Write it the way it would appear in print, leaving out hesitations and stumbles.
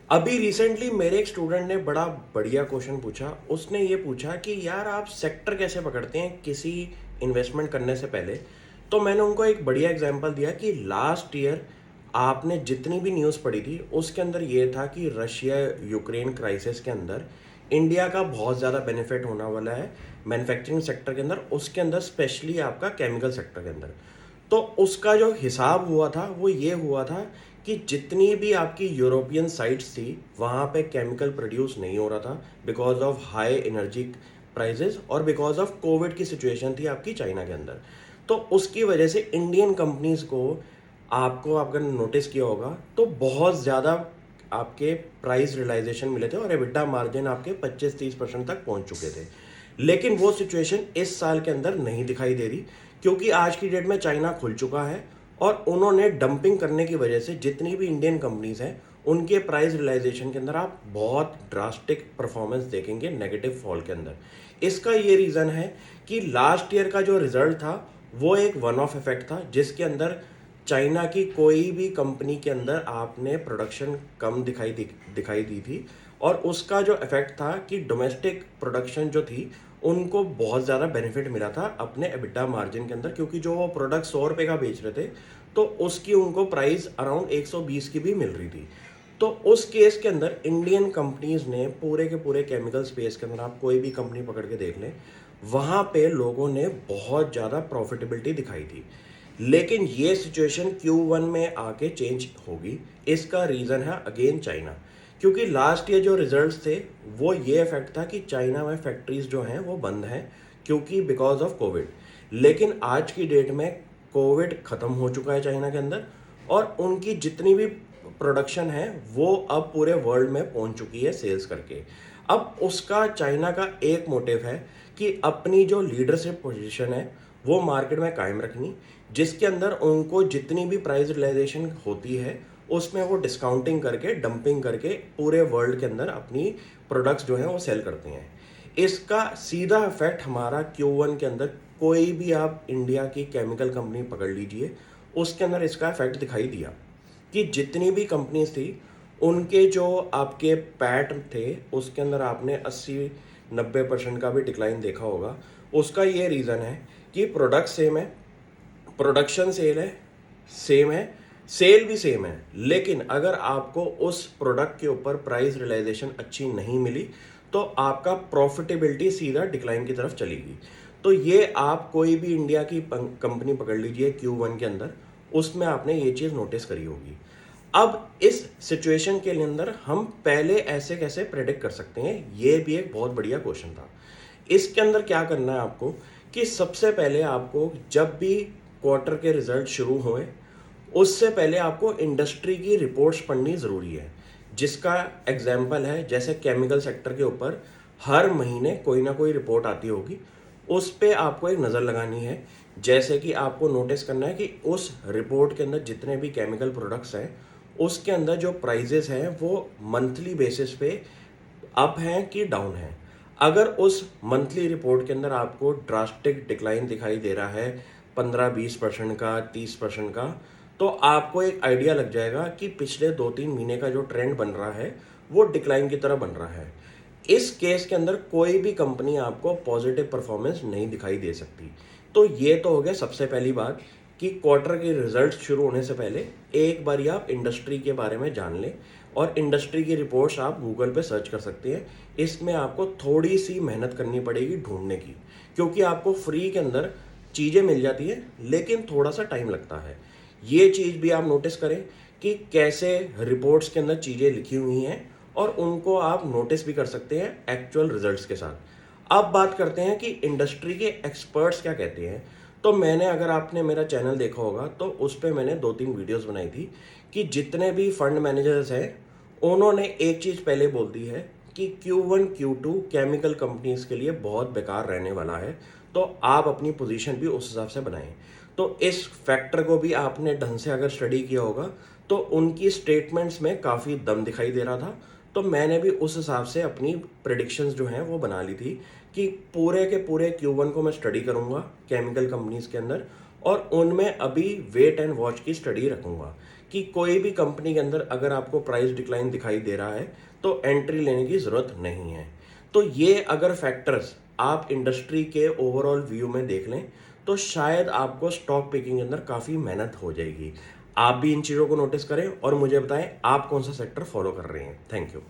अभी रिसेंटली मेरे एक स्टूडेंट ने बड़ा बढ़िया क्वेश्चन पूछा। उसने ये पूछा कि यार आप सेक्टर कैसे पकड़ते हैं किसी इन्वेस्टमेंट करने से पहले। तो मैंने उनको एक बढ़िया एग्जांपल दिया कि लास्ट ईयर आपने जितनी भी न्यूज़ पढ़ी थी उसके अंदर ये था कि रशिया यूक्रेन क्राइसिस के अंदर इंडिया का बहुत ज़्यादा बेनिफिट होने वाला है मैन्युफैक्चरिंग सेक्टर के अंदर, उसके अंदर स्पेशली आपका केमिकल सेक्टर के अंदर। तो उसका जो हिसाब हुआ था वो ये हुआ था कि जितनी भी आपकी यूरोपियन साइट्स थी वहाँ पे केमिकल प्रोड्यूस नहीं हो रहा था because of high energy prices और बिकॉज ऑफ कोविड की सिचुएशन थी आपकी चाइना के अंदर। तो उसकी वजह से इंडियन कंपनीज को, आपको अगर नोटिस किया होगा तो बहुत ज़्यादा आपके प्राइस रियलाइजेशन मिले थे और एबिटा मार्जिन आपके 25-30% तक पहुंच चुके थे। लेकिन वो सिचुएशन इस साल के अंदर नहीं दिखाई दे रही क्योंकि आज की डेट में चाइना खुल चुका है और उन्होंने डंपिंग करने की वजह से जितनी भी इंडियन कंपनीज हैं उनके प्राइस रियलाइजेशन के अंदर आप बहुत ड्रास्टिक परफॉर्मेंस देखेंगे नेगेटिव फॉल के अंदर। इसका ये रीज़न है कि लास्ट ईयर का जो रिजल्ट था वो एक वन ऑफ इफेक्ट था जिसके अंदर चाइना की कोई भी कंपनी के अंदर आपने प्रोडक्शन कम दिखाई दी थी और उसका जो इफेक्ट था कि डोमेस्टिक प्रोडक्शन जो थी उनको बहुत ज़्यादा बेनिफिट मिला था अपने एबिटा मार्जिन के अंदर, क्योंकि जो वो प्रोडक्ट 100 रुपये का बेच रहे थे तो उसकी उनको प्राइस अराउंड 120 की भी मिल रही थी। तो उस केस के अंदर इंडियन कंपनीज ने पूरे के पूरे केमिकल स्पेस के अंदर आप कोई भी कंपनी पकड़ के देख लें, वहाँ पे लोगों ने बहुत ज़्यादा प्रॉफिटेबिलिटी दिखाई थी। लेकिन ये सिचुएशन Q1 में आके चेंज होगी। इसका रीज़न है अगेन चाइना, क्योंकि लास्ट ईयर जो रिजल्ट्स थे वो ये इफेक्ट था कि चाइना में फैक्ट्रीज जो हैं वो बंद हैं क्योंकि बिकॉज ऑफ कोविड। लेकिन आज की डेट में कोविड ख़त्म हो चुका है चाइना के अंदर और उनकी जितनी भी प्रोडक्शन है वो अब पूरे वर्ल्ड में पहुंच चुकी है सेल्स करके। अब उसका चाइना का एक मोटिव है कि अपनी जो लीडरशिप पोजीशन है वो मार्केट में कायम रखनी, जिसके अंदर उनको जितनी भी प्राइस रियलाइजेशन होती है उसमें वो डिस्काउंटिंग करके डंपिंग करके पूरे वर्ल्ड के अंदर अपनी प्रोडक्ट्स जो हैं वो सेल करते हैं। इसका सीधा इफेक्ट हमारा Q1 के अंदर, कोई भी आप इंडिया की केमिकल कंपनी पकड़ लीजिए उसके अंदर इसका इफेक्ट दिखाई दिया कि जितनी भी कंपनीज थी उनके जो आपके पैट थे उसके अंदर आपने 80-90% का भी डिक्लाइन देखा होगा। उसका ये रीज़न है कि प्रोडक्ट सेम है, प्रोडक्शन सेम है, सेल भी सेम है, लेकिन अगर आपको उस प्रोडक्ट के ऊपर प्राइस रियलाइजेशन अच्छी नहीं मिली तो आपका प्रॉफिटेबिलिटी सीधा डिक्लाइन की तरफ चलेगी। तो ये आप कोई भी इंडिया की कंपनी पकड़ लीजिए Q1 के अंदर, उसमें आपने ये चीज़ नोटिस करी होगी। अब इस सिचुएशन के अंदर हम पहले ऐसे कैसे प्रेडिक्ट कर सकते हैं, ये भी एक बहुत बढ़िया क्वेश्चन था। इसके अंदर क्या करना है आपको कि सबसे पहले आपको जब भी क्वार्टर के रिजल्ट शुरू हुए उससे पहले आपको इंडस्ट्री की रिपोर्ट्स पढ़नी ज़रूरी है। जिसका एग्जाम्पल है जैसे केमिकल सेक्टर के ऊपर हर महीने कोई ना कोई रिपोर्ट आती होगी, उस पे आपको एक नज़र लगानी है। जैसे कि आपको नोटिस करना है कि उस रिपोर्ट के अंदर जितने भी केमिकल प्रोडक्ट्स हैं उसके अंदर जो प्राइजेस हैं वो मंथली बेसिस पे अप हैं कि डाउन हैं। अगर उस मंथली रिपोर्ट के अंदर आपको ड्रास्टिक डिक्लाइन दिखाई दे रहा है 15-20% का, 30% का, तो आपको एक आइडिया लग जाएगा कि पिछले 2-3 महीने का जो ट्रेंड बन रहा है वो डिक्लाइन की तरह बन रहा है। इस केस के अंदर कोई भी कंपनी आपको पॉजिटिव परफॉर्मेंस नहीं दिखाई दे सकती। तो ये तो हो गया सबसे पहली बात कि क्वार्टर के रिजल्ट शुरू होने से पहले एक बार आप इंडस्ट्री के बारे में जान लें और इंडस्ट्री की रिपोर्ट्स आप गूगल पे सर्च कर सकते हैं। इसमें आपको थोड़ी सी मेहनत करनी पड़ेगी ढूंढने की, क्योंकि आपको फ्री के अंदर चीज़ें मिल जाती है लेकिन थोड़ा सा टाइम लगता है। ये चीज़ भी आप नोटिस करें कि कैसे रिपोर्ट्स के अंदर चीज़ें लिखी हुई हैं और उनको आप नोटिस भी कर सकते हैं एक्चुअल रिजल्ट्स के साथ। अब बात करते हैं कि इंडस्ट्री के एक्सपर्ट्स क्या कहते हैं। तो मैंने, अगर आपने मेरा चैनल देखा होगा तो उस पर मैंने 2-3 वीडियोस बनाई थी कि जितने भी फंड मैनेजर्स हैं उन्होंने एक चीज़ पहले बोल दी है कि Q1 Q2 केमिकल कंपनीज के लिए बहुत बेकार रहने वाला है, तो आप अपनी पोजीशन भी उस हिसाब से बनाएं। तो इस फैक्टर को भी आपने ढंग से अगर स्टडी किया होगा तो उनकी स्टेटमेंट्स में काफ़ी दम दिखाई दे रहा था। तो मैंने भी उस हिसाब से अपनी प्रेडिक्शंस जो हैं वो बना ली थी कि पूरे के पूरे Q1 को मैं स्टडी करूंगा केमिकल कंपनीज के अंदर और उनमें अभी वेट एंड वॉच की स्टडी रखूंगा कि कोई भी कंपनी के अंदर अगर आपको प्राइस डिक्लाइन दिखाई दे रहा है तो एंट्री लेने की ज़रूरत नहीं है। तो ये अगर फैक्टर्स आप इंडस्ट्री के ओवरऑल व्यू में देख लें तो शायद आपको स्टॉक पिकिंग के अंदर काफ़ी मेहनत हो जाएगी। आप भी इन चीज़ों को नोटिस करें और मुझे बताएं आप कौन सा सेक्टर फॉलो कर रहे हैं। Thank you.